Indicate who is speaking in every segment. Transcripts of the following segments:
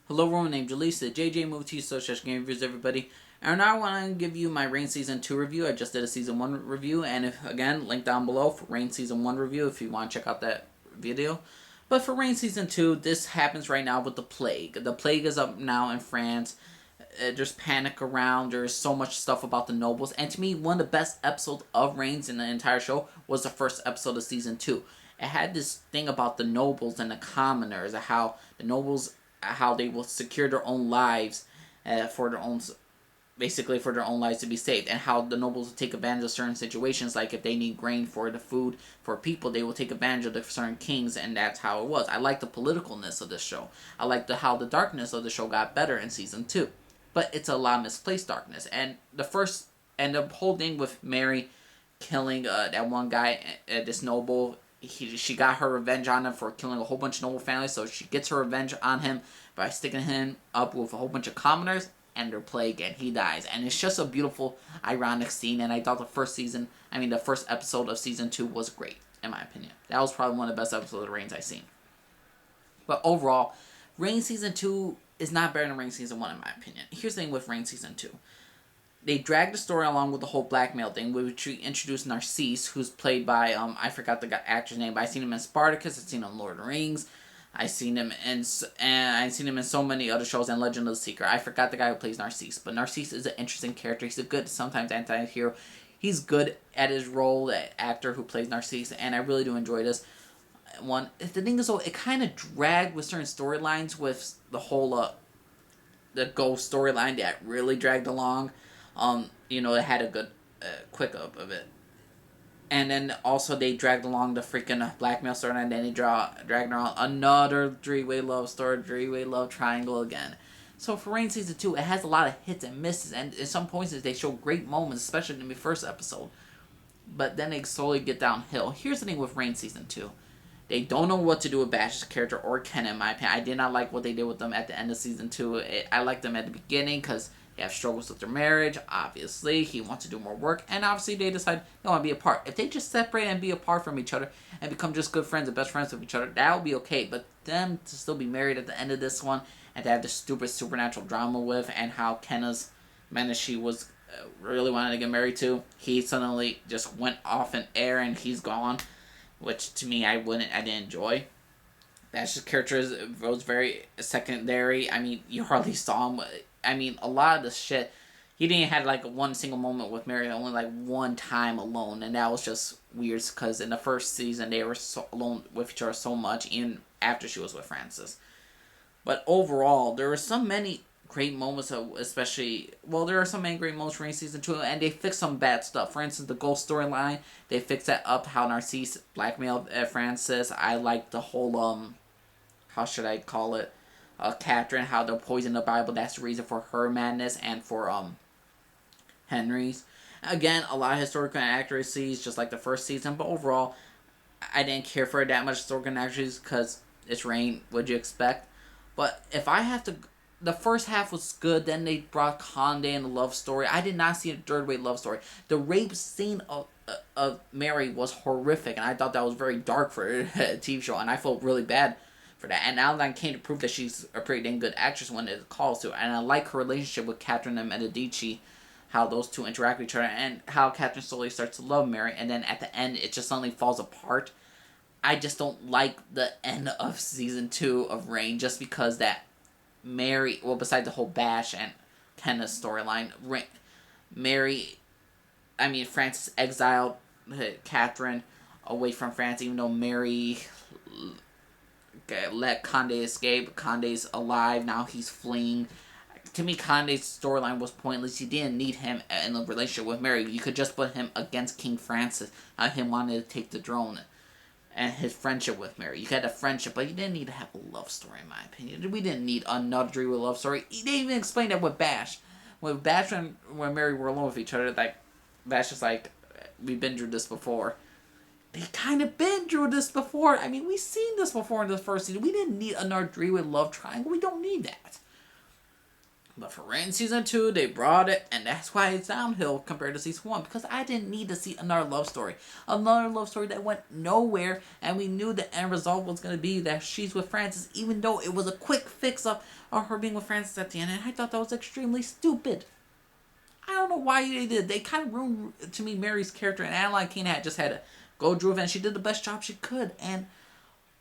Speaker 1: Hello everyone, named Jaleesa, JJ Movie TV Social Game Reviews, everybody. And now I want to give you my Reign Season 2 review. I just did a Season 1 review, and again, link down below for Reign Season 1 review if you want to check out that video. But for Reign Season 2, this happens right now with the Plague. The Plague is up now in France. There's panic around. There's so much stuff about the nobles. And to me, one of the best episodes of Reigns in the entire show was the first episode of Season 2. It had this thing about the nobles and the commoners, how the nobles, how they will secure their own lives for their own, basically for their own lives to be saved, and how the nobles will take advantage of certain situations, like if they need grain for the food for people, they will take advantage of the certain kings, and that's how it was. I like the politicalness of this show. I like how the darkness of the show got better in Season 2. But it's a lot of misplaced darkness. And the whole thing with Mary killing that one guy, this noble, she got her revenge on him for killing a whole bunch of noble families, so she gets her revenge on him by sticking him up with a whole bunch of commoners and their plague, and he dies. And it's just a beautiful, ironic scene, and I thought the first episode of Season 2 was great, in my opinion. That was probably one of the best episodes of Reigns I've seen. But overall, Reign Season 2 is not better than Reign Season 1, in my opinion. Here's the thing with Reign Season 2. They dragged the story along with the whole blackmail thing, which we introduced Narcisse, who's played by, I forgot the actor's name, but I've seen him in Spartacus, I've seen him in Lord of the Rings, I've seen him in so many other shows, and Legend of the Seeker. I forgot the guy who plays Narcisse, but Narcisse is an interesting character. He's a good, sometimes anti-hero. He's good at his role, the actor who plays Narcisse, and I really do enjoy this one. The thing is, though, it kind of dragged with certain storylines, with the whole the ghost storyline that really dragged along. It had a good quick up of it, and then also they dragged along the freaking blackmail storyline, and then they dragged around another three-way love story, three-way love triangle again. So for Reign Season 2, it has a lot of hits and misses, and at some points they show great moments, especially in the first episode. But then they slowly get downhill. Here's the thing with Reign Season 2. They don't know what to do with Bash's character or Ken, in my opinion. I did not like what they did with them at the end of Season 2. I liked them at the beginning because they have struggles with their marriage. Obviously, he wants to do more work. And obviously, they decide they want to be apart. If they just separate and be apart from each other and become just good friends and best friends with each other, that would be okay. But them to still be married at the end of this one and to have this stupid supernatural drama with, and how Kenna's man that she was really wanted to get married to, he suddenly just went off in air and he's gone, which to me I didn't enjoy. Bash's character was very secondary. I mean, you hardly saw him. I mean, a lot of the shit, he didn't have like one single moment with Mary, only like one time alone, and that was just weird because in the first season they were so alone with each other so much, even after she was with Francis. But overall, there were so many great moments, there are so many great moments for Season 2, and they fixed some bad stuff. For instance, the ghost storyline, they fixed that up, how Narcisse blackmailed Francis. I like the whole, how should I call it, Catherine, how they'll poison the Bible, that's the reason for her madness, and for, Henry's. Again, a lot of historical inaccuracies, just like the first season, but overall, I didn't care for that much historical inaccuracies, because it's Reign, what'd you expect? But if I have to, the first half was good. Then they brought Conde and the love story. I did not see a third way love story. The rape scene of Mary was horrific, and I thought that was very dark for a TV show, and I felt really bad for that. And now that I came to prove that she's a pretty dang good actress when it calls to, and I like her relationship with Catherine and Medici, how those two interact with each other, and how Catherine slowly starts to love Mary, and then at the end it just suddenly falls apart. I just don't like the end of Season 2 of Reign, just because that Mary, well, besides the whole Bash and Kenna's storyline, Francis exiled Catherine away from France, even though Mary let Conde escape. Conde's alive, now he's fleeing. To me, Conde's storyline was pointless. You didn't need him in a relationship with Mary. You could just put him against King Francis, him wanting to take the throne, and his friendship with Mary. You had a friendship, but you didn't need to have a love story, in my opinion. We didn't need another three-way love story. They even explained that with Bash. With Bash and when Mary were alone with each other, like, Bash is like, we've been through this before. They kind of been through this before. I mean, we've seen this before in the first season. We didn't need another three-way love triangle. We don't need that. But for Reign Season 2, they brought it, and that's why it's downhill compared to Season 1, because I didn't need to see another love story. Another love story that went nowhere, and we knew the end result was going to be that she's with Francis, even though it was a quick fix of her being with Francis at the end, and I thought that was extremely stupid. I don't know why they did. They kind of ruined, to me, Mary's character, and Adeline Kane had just had to go through it, and she did the best job she could, and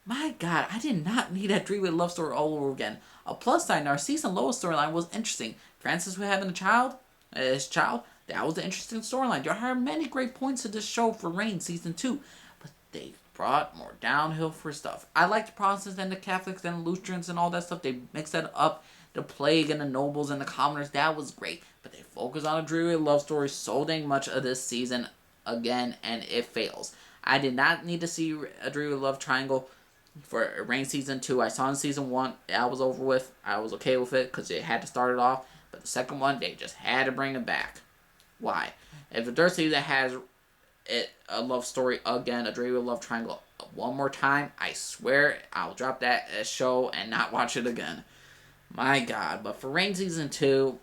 Speaker 1: my God, I did not need that three-way love story all over again. A plus side, Narcisse and Lois storyline was interesting. Francis was having his child, that was an interesting storyline. There are many great points to this show for Reign Season 2, but they brought more downhill for stuff. I like the Protestants and the Catholics and the Lutherans and all that stuff. They mixed that up. The plague and the nobles and the commoners, that was great. But they focus on a three-way love story so dang much of this season again, and it fails. I did not need to see a three-way love triangle for Reign Season 2. I saw in Season 1, I was over with. I was okay with it because they had to start it off. But the second one, they just had to bring it back. Why? If the third season has a love story again, a three-way love triangle one more time, I swear I'll drop that show and not watch it again. My God. But for Reign Season 2,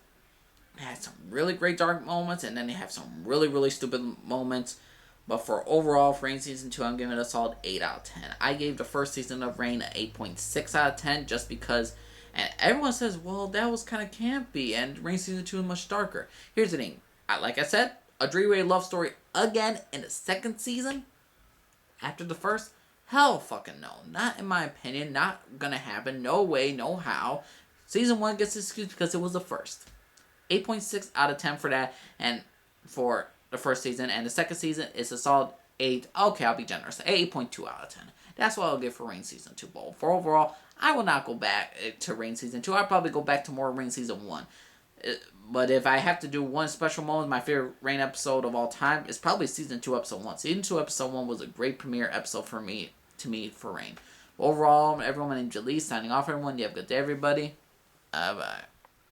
Speaker 1: it had some really great dark moments, and then they have some really, really stupid moments. But for overall, for Reign Season 2, I'm giving it a solid 8 out of 10. I gave the first season of Reign an 8.6 out of 10 just because, and everyone says, well, that was kind of campy, and Reign Season 2 is much darker. Here's the thing. Like I said, a three-way love story again in the second season after the first? Hell fucking no. Not in my opinion. Not gonna happen. No way, no how. Season 1 gets excused because it was the first. 8.6 out of 10 for that, and for the first season, and the second season is a solid 8. Okay, I'll be generous. 8.2 out of 10. That's what I'll give for Reign Season 2. But for overall, I will not go back to Reign Season 2. I'll probably go back to more Reign Season 1. But if I have to do one special moment, my favorite Reign episode of all time is probably Season 2, Episode 1. Season 2, Episode 1 was a great premiere episode for me, for Reign. Overall, everyone, my name is Jalise, signing off, everyone. You have a good day, everybody. Bye.